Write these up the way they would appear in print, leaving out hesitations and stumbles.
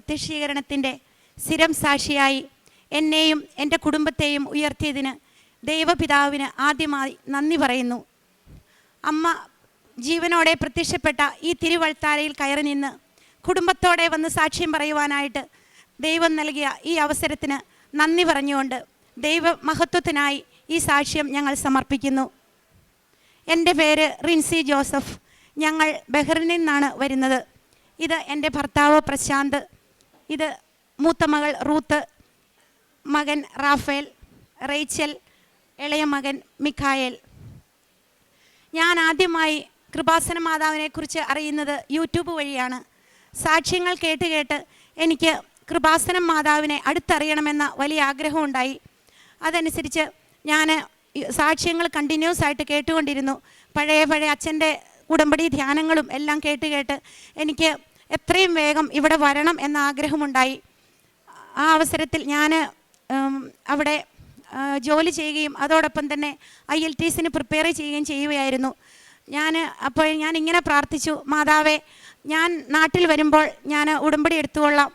പ്രത്യക്ഷീകരണത്തിൻ്റെ സ്ഥിരം സാക്ഷിയായി എന്നെയും എൻ്റെ കുടുംബത്തെയും ഉയർത്തിയതിന് ദൈവപിതാവിന് ആദ്യമായി നന്ദി പറയുന്നു. അമ്മ ജീവനോടെ പ്രത്യക്ഷപ്പെട്ട ഈ തിരുവൾത്താരയിൽ കയറി നിന്ന് കുടുംബത്തോടെ വന്ന് സാക്ഷ്യം പറയുവാനായിട്ട് ദൈവം നൽകിയ ഈ അവസരത്തിന് നന്ദി പറഞ്ഞുകൊണ്ട് ദൈവ മഹത്വത്തിനായി ഈ സാക്ഷ്യം ഞങ്ങൾ സമർപ്പിക്കുന്നു. എൻ്റെ പേര് റിൻസി ജോസഫ്. ഞങ്ങൾ ബഹ്റിനിൽ നിന്നാണ് വരുന്നത്. ഇത് എൻ്റെ ഭർത്താവ് പ്രശാന്ത്, ഇത് മൂത്ത മകൾ റൂത്ത്, മകൻ റാഫേൽ, റേച്ചൽ, ഇളയ മകൻ മിഖായേൽ. ഞാൻ ആദ്യമായി കൃപാസന മാതാവിനെക്കുറിച്ച് അറിയുന്നത് യൂട്യൂബ് വഴിയാണ്. സാക്ഷ്യങ്ങൾ കേട്ട് കേട്ട് എനിക്ക് കൃപാസനം മാതാവിനെ അടുത്തറിയണമെന്ന വലിയ ആഗ്രഹമുണ്ടായി. അതനുസരിച്ച് ഞാൻ സാക്ഷ്യങ്ങൾ കണ്ടിന്യൂസ് ആയിട്ട് കേട്ടുകൊണ്ടിരുന്നു. പഴയ അച്ഛൻ്റെ ഉടമ്പടി ധ്യാനങ്ങളും എല്ലാം കേട്ട് എനിക്ക് എത്രയും വേഗം ഇവിടെ വരണം എന്ന ആഗ്രഹമുണ്ടായി. ആ അവസരത്തിൽ ഞാൻ അവിടെ ജോലി ചെയ്യുകയും അതോടൊപ്പം തന്നെ IELTSന് പ്രിപ്പയർ ചെയ്യുകയും ചെയ്യുകയായിരുന്നു. അപ്പോൾ ഞാൻ ഇങ്ങനെ പ്രാർത്ഥിച്ചു, മാതാവേ, ഞാൻ നാട്ടിൽ വരുമ്പോൾ ഞാൻ ഉടമ്പടി എടുത്തുകൊള്ളാം.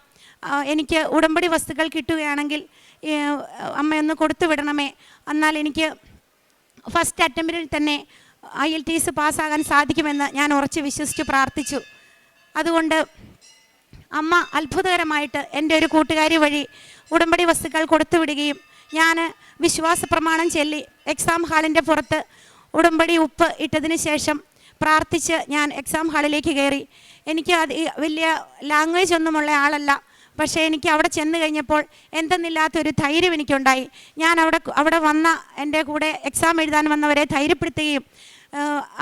എനിക്ക് ഉടമ്പടി വസ്തുക്കൾ കിട്ടുകയാണെങ്കിൽ അമ്മയൊന്ന് കൊടുത്തു വിടണമേ. എന്നാൽ എനിക്ക് ഫസ്റ്റ് അറ്റംപ്റ്റിൽ തന്നെ IELTS പാസ്സാകാൻ സാധിക്കുമെന്ന് ഞാൻ ഉറച്ച് വിശ്വസിച്ച് പ്രാർത്ഥിച്ചു. അതുകൊണ്ട് അമ്മ അത്ഭുതകരമായിട്ട് എൻ്റെ ഒരു കൂട്ടുകാരി വഴി ഉടമ്പടി വസ്തുക്കൾ കൊടുത്തു വിടുകയും ഞാൻ വിശ്വാസ പ്രമാണം ചൊല്ലി എക്സാം ഹാളിൻ്റെ പുറത്ത് ഉടമ്പടി ഉപ്പ് ഇട്ടതിന് ശേഷം പ്രാർത്ഥിച്ച് ഞാൻ എക്സാം ഹാളിലേക്ക് കയറി. എനിക്ക് അത് വലിയ ലാംഗ്വേജ് ഒന്നുമുള്ള ആളല്ല, പക്ഷേ എനിക്ക് അവിടെ ചെന്ന് കഴിഞ്ഞപ്പോൾ എന്തെന്നില്ലാത്തൊരു ധൈര്യം എനിക്കുണ്ടായി. ഞാൻ അവിടെ വന്ന എൻ്റെ കൂടെ എക്സാം എഴുതാൻ വന്നവരെ ധൈര്യപ്പെടുത്തുകയും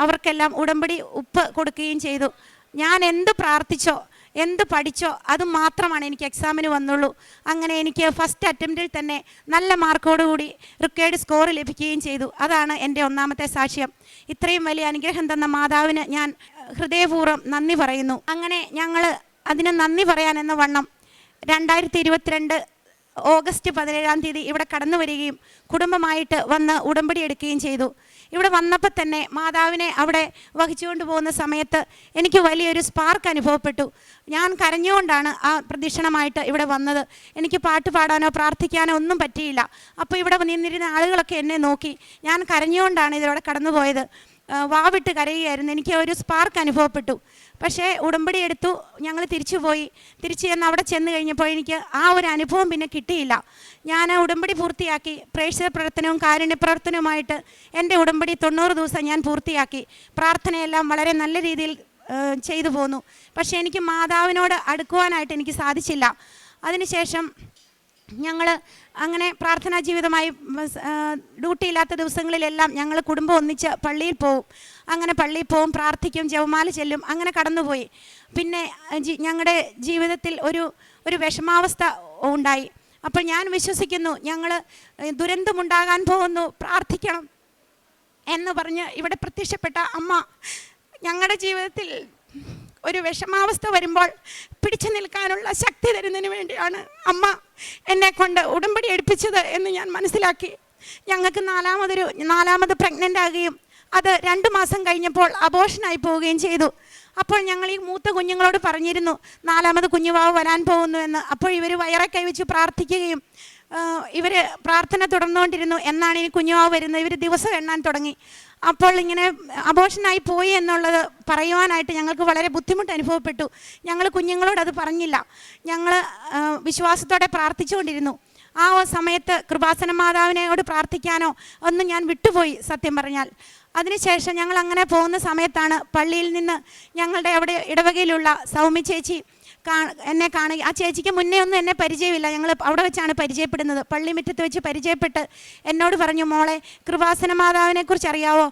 അവർക്കെല്ലാം ഉടമ്പടി ഉപ്പ് കൊടുക്കുകയും ചെയ്തു. ഞാൻ എന്ത് പ്രാർത്ഥിച്ചോ എന്ത് പഠിച്ചോ അത് മാത്രമാണ് എനിക്ക് എക്സാമിന് വന്നുള്ളൂ. അങ്ങനെ എനിക്ക് ഫസ്റ്റ് അറ്റംപ്റ്റിൽ തന്നെ നല്ല മാർക്കോടുകൂടി റിക്വയർഡ് സ്കോർ ലഭിക്കുകയും ചെയ്തു. അതാണ് എൻ്റെ ഒന്നാമത്തെ സാക്ഷ്യം. ഇത്രയും വലിയ അനുഗ്രഹം തന്ന മാതാവിന് ഞാൻ ഹൃദയപൂർവ്വം നന്ദി പറയുന്നു. അങ്ങനെ ഞങ്ങൾ അതിന് നന്ദി പറയാനെന്ന വണ്ണം 2022 ഓഗസ്റ്റ് 17 ഇവിടെ കടന്നു വരികയും കുടുംബമായിട്ട് വന്ന് ഉടമ്പടി എടുക്കുകയും ചെയ്തു. ഇവിടെ വന്നപ്പോൾ തന്നെ മാതാവിനെ അവിടെ വഹിച്ചുകൊണ്ട് പോകുന്ന സമയത്ത് എനിക്ക് വലിയൊരു സ്പാർക്ക് അനുഭവപ്പെട്ടു. ഞാൻ കരഞ്ഞുകൊണ്ടാണ് ആ പ്രദക്ഷിണമായിട്ട് ഇവിടെ വന്നത്. എനിക്ക് പാട്ട് പാടാനോ പ്രാർത്ഥിക്കാനോ ഒന്നും പറ്റിയില്ല. അപ്പോൾ ഇവിടെ നിന്നിരുന്ന ആളുകളൊക്കെ എന്നെ നോക്കി. ഞാൻ കരഞ്ഞുകൊണ്ടാണ് ഇതിലൂടെ കടന്നുപോയത്. വാവിട്ട് കരയുകയായിരുന്നു. എനിക്ക് ഒരു സ്പാർക്ക് അനുഭവപ്പെട്ടു. പക്ഷേ ഉടമ്പടി എടുത്തു, ഞങ്ങൾ തിരിച്ചു ചെന്ന് അവിടെ ചെന്ന് കഴിഞ്ഞപ്പോൾ എനിക്ക് ആ ഒരു അനുഭവം പിന്നെ കിട്ടിയില്ല. ഞാൻ ഉടമ്പടി പൂർത്തിയാക്കി. പ്രേക്ഷിത പ്രവർത്തനവും കാരുണ്യ പ്രവർത്തനവുമായിട്ട് എൻ്റെ ഉടമ്പടി 90 ദിവസം ഞാൻ പൂർത്തിയാക്കി. പ്രാർത്ഥനയെല്ലാം വളരെ നല്ല രീതിയിൽ ചെയ്തു പോന്നു. പക്ഷേ എനിക്ക് മാതാവിനോട് അടുക്കുവാനായിട്ട് എനിക്ക് സാധിച്ചില്ല. അതിനുശേഷം ഞങ്ങൾ അങ്ങനെ പ്രാർത്ഥനാ ജീവിതമായി ഡ്യൂട്ടി ഇല്ലാത്ത ദിവസങ്ങളിലെല്ലാം ഞങ്ങൾ കുടുംബം ഒന്നിച്ച് പള്ളിയിൽ പോവും. അങ്ങനെ പള്ളിയിൽ പോവും, പ്രാർത്ഥിക്കും, ജപമാല ചെല്ലും, അങ്ങനെ കടന്നുപോയി. പിന്നെ ഞങ്ങളുടെ ജീവിതത്തിൽ ഒരു വിഷമാവസ്ഥ ഉണ്ടായി. അപ്പോൾ ഞാൻ വിശ്വസിക്കുന്നു, ഞങ്ങൾ ദുരന്തമുണ്ടാകാൻ പോകുന്നു, പ്രാർത്ഥിക്കണം എന്ന് പറഞ്ഞ് ഇവിടെ പ്രത്യക്ഷപ്പെട്ട അമ്മ ഞങ്ങളുടെ ജീവിതത്തിൽ ഒരു വിഷമാവസ്ഥ വരുമ്പോൾ പിടിച്ചു നിൽക്കാനുള്ള ശക്തി തരുന്നതിന് വേണ്ടിയാണ് അമ്മ എന്നെ കൊണ്ട് ഉടമ്പടി എടുപ്പിച്ചത് എന്ന് ഞാൻ മനസ്സിലാക്കി. ഞങ്ങൾക്ക് നാലാമത് പ്രഗ്നൻ്റ് ആകുകയും അത് 2 മാസം കഴിഞ്ഞപ്പോൾ അബോർഷനായി പോവുകയും ചെയ്തു. അപ്പോൾ ഞങ്ങൾ ഈ മൂത്ത കുഞ്ഞുങ്ങളോട് പറഞ്ഞിരുന്നു 4ാമത് കുഞ്ഞുവാവ് വരാൻ പോകുന്നു എന്ന്. അപ്പോൾ ഇവർ വയറെ കൈവച്ച് പ്രാർത്ഥിക്കുകയും ഇവർ പ്രാർത്ഥന തുടർന്നുകൊണ്ടിരുന്നു. എന്നാണ് ഇനി കുഞ്ഞുവാവ് വരുന്നത്, ഇവർ ദിവസം എണ്ണാൻ തുടങ്ങി. അപ്പോൾ ഇങ്ങനെ അബോർഷനായി പോയി എന്നുള്ളത് പറയുവാനായിട്ട് ഞങ്ങൾക്ക് വളരെ ബുദ്ധിമുട്ട് അനുഭവപ്പെട്ടു. ഞങ്ങൾ കുഞ്ഞുങ്ങളോട് അത് പറഞ്ഞില്ല. ഞങ്ങൾ വിശ്വാസത്തോടെ പ്രാർത്ഥിച്ചുകൊണ്ടിരുന്നു. ആ സമയത്ത് കൃപാസന മാതാവിനോട് പ്രാർത്ഥിക്കാനോ ഒന്നും ഞാൻ വിട്ടുപോയി സത്യം പറഞ്ഞാൽ. അതിനുശേഷം ഞങ്ങൾ അങ്ങനെ പോകുന്ന സമയത്താണ് പള്ളിയിൽ നിന്ന് ഞങ്ങളുടെ അവിടെ ഇടവകയിലുള്ള സൗമ്യ ചേച്ചി എന്നെ കാണുക. ആ ചേച്ചിക്ക് മുന്നേ ഒന്നും എന്നെ പരിചയമില്ല. ഞങ്ങൾ അവിടെ വെച്ചാണ് പരിചയപ്പെടുന്നത്. പള്ളിമുറ്റത്ത് വെച്ച് പരിചയപ്പെട്ട് എന്നോട് പറഞ്ഞു, മോളെ കൃപാസന മാതാവിനെക്കുറിച്ച് അറിയാവോ,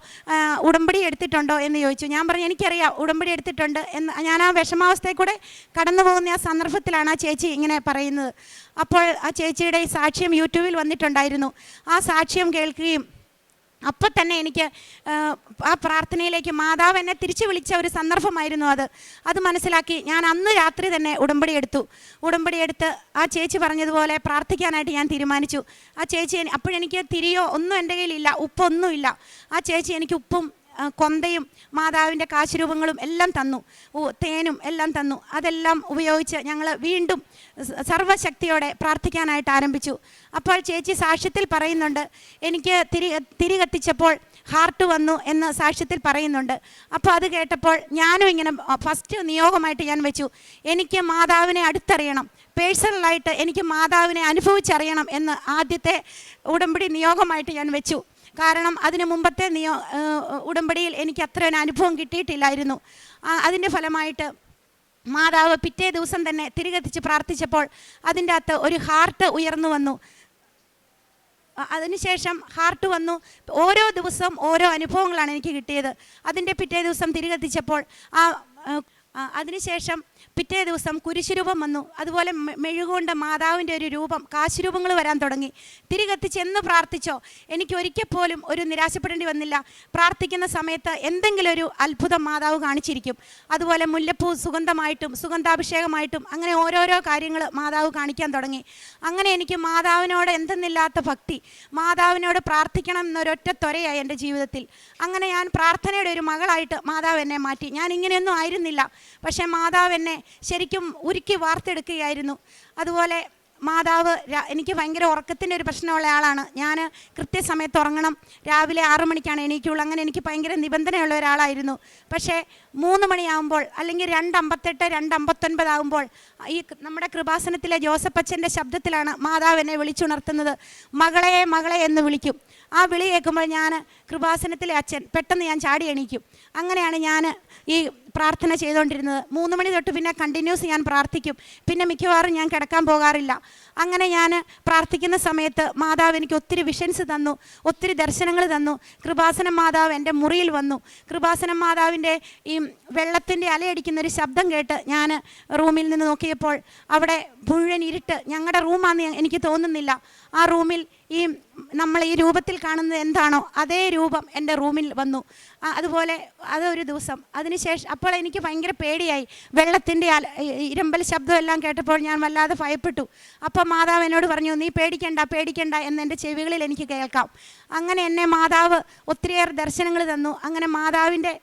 ഉടമ്പടി എടുത്തിട്ടുണ്ടോ എന്ന് ചോദിച്ചു. ഞാൻ പറഞ്ഞു എനിക്കറിയാം, ഉടമ്പടി എടുത്തിട്ടുണ്ട് എന്ന്. ഞാൻ ആ വിഷമാവസ്ഥയിൽ കൂടെ കടന്നു പോകുന്ന ആ സന്ദർഭത്തിലാണ് ആ ചേച്ചി ഇങ്ങനെ പറയുന്നത്. അപ്പോൾ ആ ചേച്ചിയുടെ ഈ സാക്ഷ്യം യൂട്യൂബിൽ വന്നിട്ടുണ്ടായിരുന്നു. ആ സാക്ഷ്യം കേൾക്കുകയും അപ്പോൾ തന്നെ എനിക്ക് ആ പ്രാർത്ഥനയിലേക്ക് മാതാവ് എന്നെ തിരിച്ചു വിളിച്ച ഒരു സന്ദർഭമായിരുന്നു അത് മനസ്സിലാക്കി ഞാൻ അന്ന് രാത്രി തന്നെ ഉടമ്പടി എടുത്ത് ആ ചേച്ചി പറഞ്ഞതുപോലെ പ്രാർത്ഥിക്കാനായിട്ട് ഞാൻ തീരുമാനിച്ചു. ആ ചേച്ചി അപ്പോഴെനിക്ക് തിരിയോ ഒന്നും എൻ്റെ കയ്യിലില്ല, ഉപ്പൊന്നുമില്ല. ആ ചേച്ചി എനിക്ക് ഉപ്പും കൊന്തയും മാതാവിൻ്റെ കാശുരൂപങ്ങളും എല്ലാം തന്നു, തേനും എല്ലാം തന്നു. അതെല്ലാം ഉപയോഗിച്ച് ഞങ്ങൾ വീണ്ടും സർവ്വശക്തിയോടെ പ്രാർത്ഥിക്കാനായിട്ട് ആരംഭിച്ചു. അപ്പോൾ ചേച്ചി സാക്ഷ്യത്തിൽ പറയുന്നുണ്ട്, എനിക്ക് തിരി കത്തിച്ചപ്പോൾ ഹാർട്ട് വന്നു എന്ന് സാക്ഷ്യത്തിൽ പറയുന്നുണ്ട്. അപ്പോൾ അത് കേട്ടപ്പോൾ ഞാനും ഇങ്ങനെ ഫസ്റ്റ് നിയോഗമായിട്ട് ഞാൻ വെച്ചു, എനിക്ക് മാതാവിനെ അടുത്തറിയണം, പേഴ്സണലായിട്ട് എനിക്ക് മാതാവിനെ അനുഭവിച്ചറിയണം എന്ന് ആദ്യത്തെ ഉടമ്പടി നിയോഗമായിട്ട് ഞാൻ വെച്ചു. കാരണം അതിന് മുമ്പത്തെ ഉടമ്പടിയിൽ എനിക്ക് അത്ര ഒരു അനുഭവം കിട്ടിയിട്ടില്ലായിരുന്നു. അതിൻ്റെ ഫലമായിട്ട് മാതാവ് പിറ്റേ ദിവസം തന്നെ തിരികെത്തിച്ച് പ്രാർത്ഥിച്ചപ്പോൾ അതിൻ്റെ അകത്ത് ഒരു ഹാർട്ട് ഉയർന്നു വന്നു. അതിനുശേഷം ഹാർട്ട് വന്നു. ഓരോ ദിവസവും ഓരോ അനുഭവങ്ങളാണ് എനിക്ക് കിട്ടിയത്. അതിൻ്റെ പിറ്റേ ദിവസം തിരികെത്തിച്ചപ്പോൾ അതിനുശേഷം പിറ്റേ ദിവസം കുരിശുരൂപം വന്നു. അതുപോലെ മെഴുകൊണ്ട് മാതാവിൻ്റെ ഒരു രൂപം, കാശുരൂപങ്ങൾ വരാൻ തുടങ്ങി. തിരികെത്തിച്ച് എന്ന് പ്രാർത്ഥിച്ചോ എനിക്ക് ഒരിക്കൽ പോലും ഒരു നിരാശപ്പെടേണ്ടി വന്നില്ല. പ്രാർത്ഥിക്കുന്ന സമയത്ത് എന്തെങ്കിലും ഒരു അത്ഭുതം മാതാവ് കാണിച്ചിരിക്കും. അതുപോലെ മുല്ലപ്പൂ സുഗന്ധമായിട്ടും സുഗന്ധാഭിഷേകമായിട്ടും അങ്ങനെ ഓരോരോ കാര്യങ്ങൾ മാതാവ് കാണിക്കാൻ തുടങ്ങി. അങ്ങനെ എനിക്ക് മാതാവിനോട് എന്തെന്നില്ലാത്ത ഭക്തി, മാതാവിനോട് പ്രാർത്ഥിക്കണം എന്നൊരൊറ്റ ത്വരയായി എൻ്റെ ജീവിതത്തിൽ. അങ്ങനെ ഞാൻ പ്രാർത്ഥനയുടെ ഒരു മകളായിട്ട് മാതാവ് എന്നെ മാറ്റി. ഞാൻ ഇങ്ങനെയൊന്നും ആയിരുന്നില്ല, പക്ഷേ മാതാവ് എന്നെ ശരിക്കും ഉരുക്കി വാർത്തെടുക്കുകയായിരുന്നു. അതുപോലെ മാതാവ്, എനിക്ക് ഭയങ്കര ഉറക്കത്തിൻ്റെ ഒരു പ്രശ്നമുള്ള ആളാണ് ഞാൻ. കൃത്യസമയത്ത് ഉറങ്ങണം, രാവിലെ 6 മണിക്കാണ് എണീക്കുള്ളൂ. അങ്ങനെ എനിക്ക് ഭയങ്കര നിബന്ധനയുള്ള ഒരാളായിരുന്നു. പക്ഷേ 3 മണിയാകുമ്പോൾ അല്ലെങ്കിൽ 2:58, 2:59 ആകുമ്പോൾ ഈ നമ്മുടെ കൃപാസനത്തിലെ ജോസഫച്ചൻ്റെ ശബ്ദത്തിലാണ് മാതാവ് എന്നെ വിളിച്ചുണർത്തുന്നത്. മകളെ മകളെ എന്ന് വിളിക്കും. ആ വിളി കേൾക്കുമ്പോൾ ഞാൻ, കൃപാസനത്തിലെ അച്ഛൻ, പെട്ടെന്ന് ഞാൻ ചാടി എണീക്കും. അങ്ങനെയാണ് ഞാൻ ഈ പ്രാർത്ഥന ചെയ്തുകൊണ്ടിരുന്നത്. 3 മണി തൊട്ട് പിന്നെ കണ്ടിന്യൂസ് ഞാൻ പ്രാർത്ഥിക്കും. പിന്നെ മിക്കവാറും ഞാൻ കിടക്കാൻ പോകാറില്ല. അങ്ങനെ ഞാൻ പ്രാർത്ഥിക്കുന്ന സമയത്ത് മാതാവ് എനിക്ക് ഒത്തിരി വിഷൻസ് തന്നു, ഒത്തിരി ദർശനങ്ങൾ തന്നു. കൃപാസനം മാതാവ് എൻ്റെ മുറിയിൽ വന്നു. കൃപാസനം മാതാവിൻ്റെ ഈ വെള്ളത്തിൻ്റെ അലയടിക്കുന്നൊരു ശബ്ദം കേട്ട് ഞാൻ റൂമിൽ നിന്ന് നോക്കിയപ്പോൾ അവിടെ മുഴുവൻ ഇരുട്ട്. ഞങ്ങളുടെ റൂമാണെന്ന് എനിക്ക് തോന്നുന്നില്ല. ആ റൂമിൽ ഈ നമ്മൾ ഈ രൂപത്തിൽ കാണുന്നത് എന്താണോ അതേ രൂപം എൻ്റെ റൂമിൽ വന്നു. അതുപോലെ അതൊരു ദിവസം. അതിനുശേഷം അപ്പോൾ എനിക്ക് ഭയങ്കര പേടിയായി. വെള്ളത്തിൻ്റെ ഇരമ്പൽ ശബ്ദം എല്ലാം കേട്ടപ്പോൾ ഞാൻ വല്ലാതെ ഭയപ്പെട്ടു. അപ്പം മാതാവ് എന്നോട് പറഞ്ഞു, നീ പേടിക്കണ്ട പേടിക്കണ്ട എന്ന് എൻ്റെ ചെവികളിൽ എനിക്ക് കേൾക്കാം. അങ്ങനെ എന്നെ മാതാവ് ഒത്തിരിയേറെ ദർശനങ്ങൾ തന്നു. അങ്ങനെ മാതാവിൻ്റെ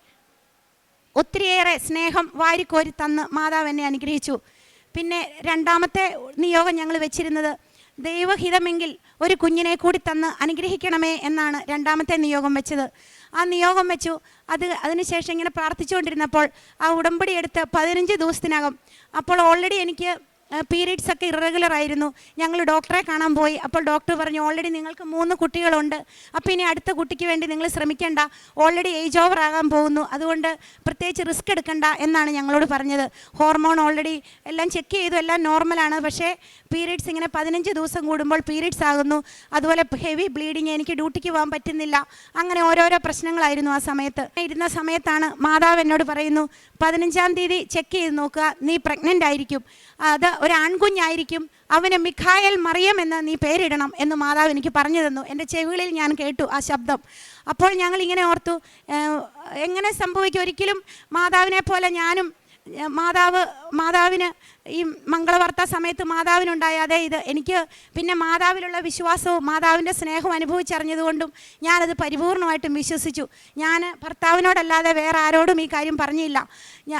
ഒത്തിരിയേറെ സ്നേഹം വാരിക്കോരി തന്ന് മാതാവ് എന്നെ അനുഗ്രഹിച്ചു. പിന്നെ രണ്ടാമത്തെ നിയോഗം ഞങ്ങൾ വെച്ചിരുന്നത്, ദൈവഹിതമെങ്കിൽ ഒരു കുഞ്ഞിനെ കൂടി തന്ന് അനുഗ്രഹിക്കണമേ എന്നാണ് രണ്ടാമത്തെ നിയോഗം വെച്ചത്. ആ നിയോഗം വെച്ചു. അതിനുശേഷം ഇങ്ങനെ പ്രാർത്ഥിച്ചുകൊണ്ടിരുന്നപ്പോൾ ആ ഉടമ്പടി എടുത്ത് 15 ദിവസത്തിനകം, അപ്പോൾ ഓൾറെഡി എനിക്ക് പീരീഡ്സ് ഒക്കെ ഇറഗുലർ ആയിരുന്നു. ഞങ്ങൾ ഡോക്ടറെ കാണാൻ പോയി. അപ്പോൾ ഡോക്ടർ പറഞ്ഞു, ഓൾറെഡി നിങ്ങൾക്ക് 3 കുട്ടികളുണ്ട്, അപ്പോൾ ഇനി അടുത്ത കുട്ടിക്ക് വേണ്ടി നിങ്ങൾ ശ്രമിക്കേണ്ട, ഓൾറെഡി ഏജ് ഓവർ ആകാൻ പോകുന്നു, അതുകൊണ്ട് പ്രത്യേകിച്ച് റിസ്ക് എടുക്കണ്ട എന്നാണ് ഞങ്ങളോട് പറഞ്ഞത്. ഹോർമോൺ ഓൾറെഡി എല്ലാം ചെക്ക് ചെയ്തു, എല്ലാം നോർമലാണ്. പക്ഷേ പീരീഡ്സ് ഇങ്ങനെ 15 ദിവസം കൂടുമ്പോൾ പീരീഡ്സ് ആകുന്നു. അതുപോലെ ഹെവി ബ്ലീഡിങ്, എനിക്ക് ഡ്യൂട്ടിക്ക് പോകാൻ പറ്റുന്നില്ല. അങ്ങനെ ഓരോരോ പ്രശ്നങ്ങളായിരുന്നു ആ സമയത്ത്. ഇരുന്ന സമയത്താണ് മാതാവ് എന്നോട് പറയുന്നു, 15-ാം തീയതി ചെക്ക് ചെയ്ത് നോക്കുക, നീ പ്രഗ്നൻ്റ് ആയിരിക്കും, അത് ഒരു ആൺകുഞ്ഞായിരിക്കും, അവന് മിഖായേൽ മറിയം എന്ന് നീ പേരിടണം എന്ന് മാതാവ് എനിക്ക് പറഞ്ഞു തന്നു. എൻ്റെ ചെവികളിൽ ഞാൻ കേട്ടു ആ ശബ്ദം. അപ്പോൾ ഞങ്ങൾ ഇങ്ങനെ ഓർത്തു, എങ്ങനെ സംഭവിക്കും? ഒരിക്കലും മാതാവിനെ പോലെ ഞാനും, മാതാവിന് ഈ മംഗളവാർത്താ സമയത്ത് മാതാവിനുണ്ടായ അതേ ഇത് എനിക്ക് പിന്നെ മാതാവിലുള്ള വിശ്വാസവും മാതാവിൻ്റെ സ്നേഹവും അനുഭവിച്ചറിഞ്ഞതുകൊണ്ടും ഞാനത് പരിപൂർണമായിട്ടും വിശ്വസിച്ചു. ഞാൻ ഭർത്താവിനോടല്ലാതെ വേറെ ആരോടും ഈ കാര്യം പറഞ്ഞില്ല.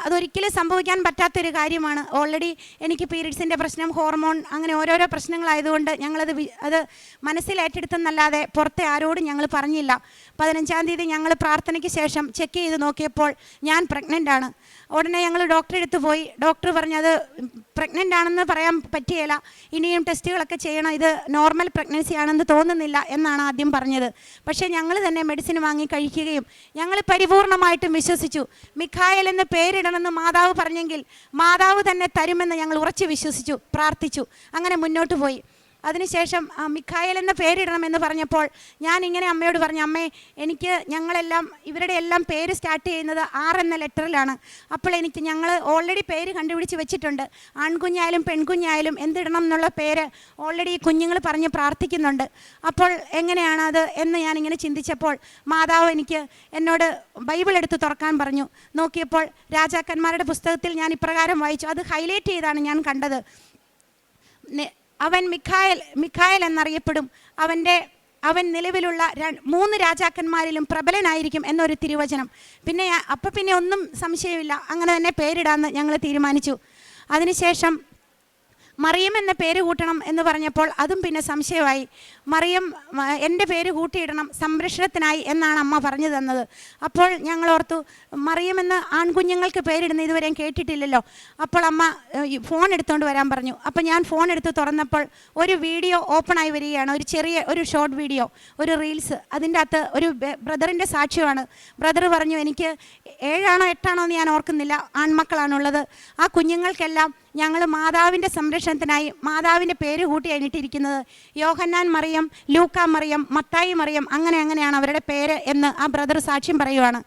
അതൊരിക്കലും സംഭവിക്കാൻ പറ്റാത്തൊരു കാര്യമാണ്. ഓൾറെഡി എനിക്ക് പീരീഡ്സിൻ്റെ പ്രശ്നം, ഹോർമോൺ, അങ്ങനെ ഓരോരോ പ്രശ്നങ്ങളായതുകൊണ്ട് അത് മനസ്സിലേറ്റെടുത്തെന്നല്ലാതെ പുറത്തെ ആരോടും ഞങ്ങൾ പറഞ്ഞില്ല. 15-ാം തീയതി ഞങ്ങൾ പ്രാർത്ഥനയ്ക്ക് ശേഷം ചെക്ക് ചെയ്ത് നോക്കിയപ്പോൾ ഞാൻ പ്രഗ്നൻ്റ് ആണ്. ഉടനെ ഞങ്ങൾ ഡോക്ടറെ അടുത്ത് പോയി. ഡോക്ടർ പറഞ്ഞത് പ്രഗ്നൻ്റ് ആണെന്ന് പറയാൻ പറ്റുകയില്ല, ഇനിയും ടെസ്റ്റുകളൊക്കെ ചെയ്യണം, ഇത് നോർമൽ പ്രഗ്നൻസി ആണെന്ന് തോന്നുന്നില്ല എന്നാണ് ആദ്യം പറഞ്ഞത്. പക്ഷേ ഞങ്ങൾ തന്നെ മെഡിസിൻ വാങ്ങി കഴിക്കുകയും ഞങ്ങൾ പരിപൂർണമായിട്ടും വിശ്വസിച്ചു. മിഖായേൽ എന്ന് പേരിടണമെന്ന് മാതാവ് പറഞ്ഞെങ്കിൽ മാതാവ് തന്നെ തരുമെന്ന് ഞങ്ങൾ ഉറച്ചു വിശ്വസിച്ചു, പ്രാർത്ഥിച്ചു. അങ്ങനെ മുന്നോട്ട് പോയി. അതിനുശേഷം മിഖായേൽ എന്ന പേരിടണമെന്ന് പറഞ്ഞപ്പോൾ ഞാൻ ഇങ്ങനെ അമ്മയോട് പറഞ്ഞു, അമ്മേ, ഞങ്ങളെല്ലാം ഇവരുടെ എല്ലാം പേര് സ്റ്റാർട്ട് ചെയ്യുന്നത് R എന്ന ലെറ്ററിലാണ്. അപ്പോൾ ഞങ്ങൾ ഓൾറെഡി പേര് കണ്ടുപിടിച്ച് വെച്ചിട്ടുണ്ട്. ആൺകുഞ്ഞായാലും പെൺകുഞ്ഞായാലും എന്തിടണം എന്നുള്ള പേര് ഓൾറെഡി കുഞ്ഞുങ്ങൾ പറഞ്ഞ് പ്രാർത്ഥിക്കുന്നുണ്ട്. അപ്പോൾ എങ്ങനെയാണത് എന്ന് ഞാനിങ്ങനെ ചിന്തിച്ചപ്പോൾ മാതാവ് എന്നോട് ബൈബിൾ എടുത്ത് തുറക്കാൻ പറഞ്ഞു. നോക്കിയപ്പോൾ രാജാക്കന്മാരുടെ പുസ്തകത്തിൽ ഞാൻ ഇപ്രകാരം വായിച്ചു. അത് ഹൈലൈറ്റ് ചെയ്താണ് ഞാൻ കണ്ടത്. അവൻ മിഖായേൽ എന്നറിയപ്പെടും, അവൻ്റെ അവൻ നിലവിലുള്ള 3 രാജാക്കന്മാരിലും പ്രബലനായിരിക്കും എന്നൊരു തിരുവചനം. പിന്നെ ഒന്നും സംശയമില്ല, അങ്ങനെ തന്നെ പേരിടാമെന്ന് ഞങ്ങൾ തീരുമാനിച്ചു. അതിനുശേഷം മറിയം എന്ന പേര് കൂട്ടണം എന്ന് പറഞ്ഞപ്പോൾ അതും പിന്നെ സംശയമായി. മറിയം എൻ്റെ പേര് കൂട്ടിയിടണം സംരക്ഷണത്തിനായി എന്നാണ് അമ്മ പറഞ്ഞു തന്നത്. അപ്പോൾ ഞങ്ങൾ ഓർത്തു, മറിയം എന്ന് ആൺകുഞ്ഞുങ്ങൾക്ക് പേരിടുന്ന ഇതുവരെയും കേട്ടിട്ടില്ലല്ലോ. അപ്പോൾ അമ്മ ഫോൺ എടുത്തുകൊണ്ട് വരാൻ പറഞ്ഞു. അപ്പോൾ ഞാൻ ഫോൺ എടുത്ത് തുറന്നപ്പോൾ ഒരു വീഡിയോ ഓപ്പണായി വരികയാണ്, ഒരു ഷോർട്ട് വീഡിയോ, ഒരു റീൽസ്. അതിൻ്റെ അകത്ത് ഒരു ബ്രദറിൻ്റെ സാക്ഷ്യമാണ്. ബ്രദർ പറഞ്ഞു, എനിക്ക് 7 ആണോ 8 ആണോ എന്ന് ഞാൻ ഓർക്കുന്നില്ല, ആൺമക്കളാണുള്ളത്. ആ കുഞ്ഞുങ്ങൾക്കെല്ലാം ഞങ്ങൾ മാതാവിൻ്റെ സംരക്ഷണത്തിനായി മാതാവിൻ്റെ പേര് കൂട്ടിയാണ് ഇട്ടിരിക്കുന്നത്. യോഹന്നാൻ മറിയം, ലൂക്ക മറിയം, മത്തായി മറിയം, അങ്ങനെയാണ് അവരുടെ പേര് എന്ന് ആ ബ്രദർ സാക്ഷ്യം പറയുവാണ്.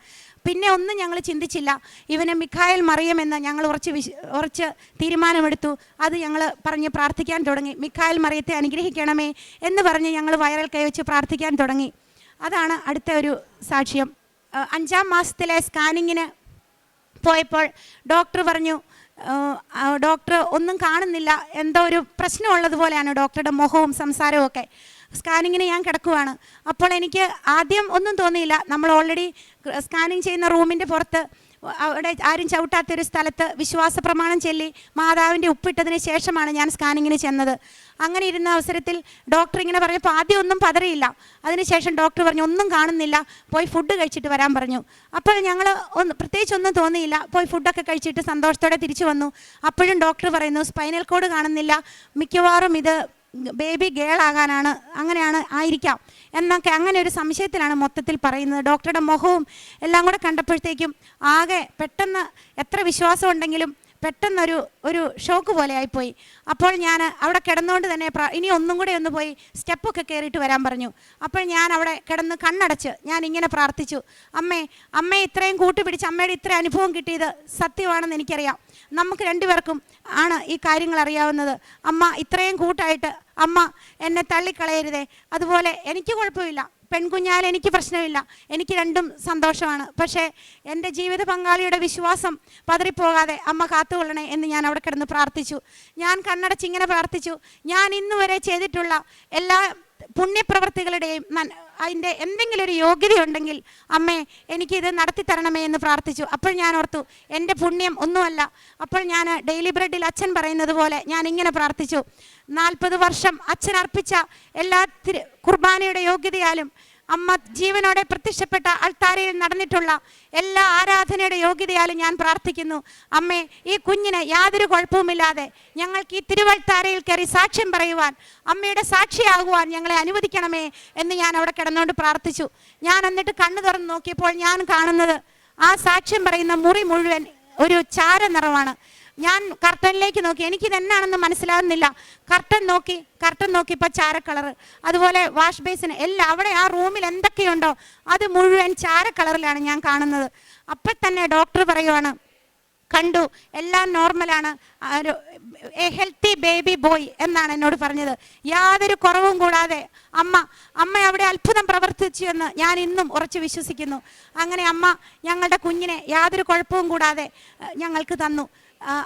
പിന്നെ ഒന്നും ഞങ്ങൾ ചിന്തിച്ചില്ല. ഇവന് മിഖായേൽ മറിയം എന്ന് ഞങ്ങൾ ഉറച്ച് തീരുമാനമെടുത്തു. അത് ഞങ്ങൾ പറഞ്ഞ് പ്രാർത്ഥിക്കാൻ തുടങ്ങി. മിഖായേൽ മറിയത്തെ അനുഗ്രഹിക്കണമേ എന്ന് പറഞ്ഞ് ഞങ്ങൾ വയറിൽ കൈവച്ച് പ്രാർത്ഥിക്കാൻ തുടങ്ങി. അതാണ് അടുത്ത ഒരു സാക്ഷ്യം. 5-ാം മാസത്തിലെ സ്കാനിങ്ങിന് പോയപ്പോൾ ഡോക്ടർ പറഞ്ഞു, ഡോക്ടർ ഒന്നും കാണുന്നില്ല, എന്തോ ഒരു പ്രശ്നമുള്ളതുപോലെയാണ് ഡോക്ടറുടെ മുഖവും സംസാരവും ഒക്കെ. സ്കാനിങ്ങിന് ഞാൻ കിടക്കുവാണ്. അപ്പോൾ എനിക്ക് ആദ്യം ഒന്നും തോന്നിയില്ല. നമ്മൾ ഓൾറെഡി സ്കാനിങ് ചെയ്യുന്ന റൂമിൻ്റെ പുറത്ത് അവിടെ ആരും ചവിട്ടാത്തൊരു സ്ഥലത്ത് വിശ്വാസ പ്രമാണം ചൊല്ലി മാതാവിൻ്റെ ഉപ്പിട്ടതിന് ശേഷമാണ് ഞാൻ സ്കാനിങ്ങിന് ചെന്നത്. അങ്ങനെ ഇരുന്ന അവസരത്തിൽ ഡോക്ടർ ഇങ്ങനെ പറഞ്ഞപ്പോൾ ആദ്യം ഒന്നും പതറിയില്ല. അതിനുശേഷം ഡോക്ടർ പറഞ്ഞു, ഒന്നും കാണുന്നില്ല, പോയി ഫുഡ് കഴിച്ചിട്ട് വരാൻ പറഞ്ഞു. അപ്പോൾ ഞങ്ങൾ പ്രത്യേകിച്ചൊന്നും തോന്നിയില്ല, പോയി ഫുഡൊക്കെ കഴിച്ചിട്ട് സന്തോഷത്തോടെ തിരിച്ചു വന്നു. അപ്പോഴും ഡോക്ടർ പറയുന്നു, സ്പൈനൽ കോഡ് കാണുന്നില്ല, മിക്കവാറും ഇത് ബേബി ഗേൾ ആകാനാണ്, അങ്ങനെയാണ് ആയിരിക്കാം എന്നൊക്കെ, അങ്ങനെ ഒരു സംശയത്തിലാണ് മൊത്തത്തിൽ പറയുന്നത്. ഡോക്ടറുടെ മുഖവും എല്ലാം കൂടെ കണ്ടപ്പോഴത്തേക്കും ആകെ പെട്ടെന്ന് എത്ര വിശ്വാസം ഉണ്ടെങ്കിലും പെട്ടെന്നൊരു ഷോക്ക് പോലെ ആയിപ്പോയി. അപ്പോൾ ഞാൻ അവിടെ കിടന്നുകൊണ്ട് തന്നെ ഇനി ഒന്നും കൂടെ ഒന്ന് പോയി സ്റ്റെപ്പൊക്കെ കയറിയിട്ട് വരാൻ പറഞ്ഞു. അപ്പോൾ ഞാൻ അവിടെ കിടന്ന് കണ്ണടച്ച് ഞാൻ ഇങ്ങനെ പ്രാർത്ഥിച്ചു, അമ്മയെ ഇത്രയും കൂട്ടുപിടിച്ച് അമ്മയുടെ ഇത്ര അനുഭവം കിട്ടിയത് സത്യമാണെന്ന് എനിക്കറിയാം. നമുക്ക് 2 പേർക്കും ആണ് ഈ കാര്യങ്ങൾ അറിയാവുന്നത്. അമ്മ ഇത്രയും കൂട്ടായിട്ട് അമ്മ എന്നെ തള്ളിക്കളയരുതേ. അതുപോലെ എനിക്ക് കുഴപ്പമില്ല, പെൺകുഞ്ഞാൽ എനിക്ക് പ്രശ്നമില്ല, എനിക്ക് രണ്ടും സന്തോഷമാണ്. പക്ഷേ എൻ്റെ ജീവിത പങ്കാളിയുടെ വിശ്വാസം പതറിപ്പോകാതെ അമ്മ കാത്തുകൊള്ളണേ എന്ന് ഞാൻ അവിടെ കിടന്ന് പ്രാർത്ഥിച്ചു. ഞാൻ കണ്ണടച്ചിങ്ങനെ പ്രാർത്ഥിച്ചു, ഞാൻ ഇന്നുവരെ ചെയ്തിട്ടുള്ള എല്ലാ പുണ്യപ്രവൃത്തികളുടെയും അതിൻ്റെ എന്തെങ്കിലും ഒരു യോഗ്യതയുണ്ടെങ്കിൽ അമ്മേ എനിക്കിത് നടത്തി തരണമേ എന്ന് പ്രാർത്ഥിച്ചു. അപ്പോൾ ഞാൻ ഓർത്തു, എൻ്റെ പുണ്യം ഒന്നുമല്ല. അപ്പോൾ ഞാൻ ഡെയിലി ബ്രെഡിൽ അച്ഛൻ പറയുന്നത് പോലെ ഞാൻ ഇങ്ങനെ പ്രാർത്ഥിച്ചു, 40 വർഷം അച്ഛൻ അർപ്പിച്ച എല്ലാ കുർബാനയുടെ യോഗ്യതയാലും അമ്മ ജീവനോടെ പ്രത്യക്ഷപ്പെട്ട അൾത്താരയിൽ നടന്നിട്ടുള്ള എല്ലാ ആരാധനയുടെ യോഗ്യതയാലും ഞാൻ പ്രാർത്ഥിക്കുന്നു, അമ്മേ ഈ കുഞ്ഞിന് യാതൊരു കുഴപ്പവുമില്ലാതെ ഞങ്ങൾക്ക് ഈ തിരുവൾത്താരയിൽ കയറി സാക്ഷ്യം പറയുവാൻ, അമ്മയുടെ സാക്ഷിയാകുവാൻ ഞങ്ങളെ അനുവദിക്കണമേ എന്ന് ഞാൻ അവിടെ കിടന്നുകൊണ്ട് പ്രാർത്ഥിച്ചു. ഞാൻ എന്നിട്ട് കണ്ണു തുറന്ന് നോക്കിയപ്പോൾ ഞാൻ കാണുന്നത് ആ സാക്ഷ്യം പറയുന്ന മുറി മുഴുവൻ ഒരു ചാര നിറമാണ്. ഞാൻ കർട്ടനിലേക്ക് നോക്കി, എനിക്കിത് എന്നാണെന്ന് മനസ്സിലാകുന്നില്ല. കർട്ടൻ നോക്കിയപ്പോൾ ചാര കളറ്, അതുപോലെ വാഷ് ബേസിന് എല്ലാം അവിടെ ആ റൂമിൽ എന്തൊക്കെയുണ്ടോ അത് മുഴുവൻ ചാര കളറിലാണ് ഞാൻ കാണുന്നത്. അപ്പം തന്നെ ഡോക്ടർ പറയുവാണ്, കണ്ടു, എല്ലാം നോർമലാണ്, എ ഹെൽത്തി ബേബി ബോയ് എന്നാണ് എന്നോട് പറഞ്ഞത്. യാതൊരു കുറവും കൂടാതെ അമ്മ അവിടെ അത്ഭുതം പ്രവർത്തിച്ചു എന്ന് ഞാൻ ഇന്നും ഉറച്ചു വിശ്വസിക്കുന്നു. അങ്ങനെ അമ്മ ഞങ്ങളുടെ കുഞ്ഞിനെ യാതൊരു കുഴപ്പവും കൂടാതെ ഞങ്ങൾക്ക് തന്നു.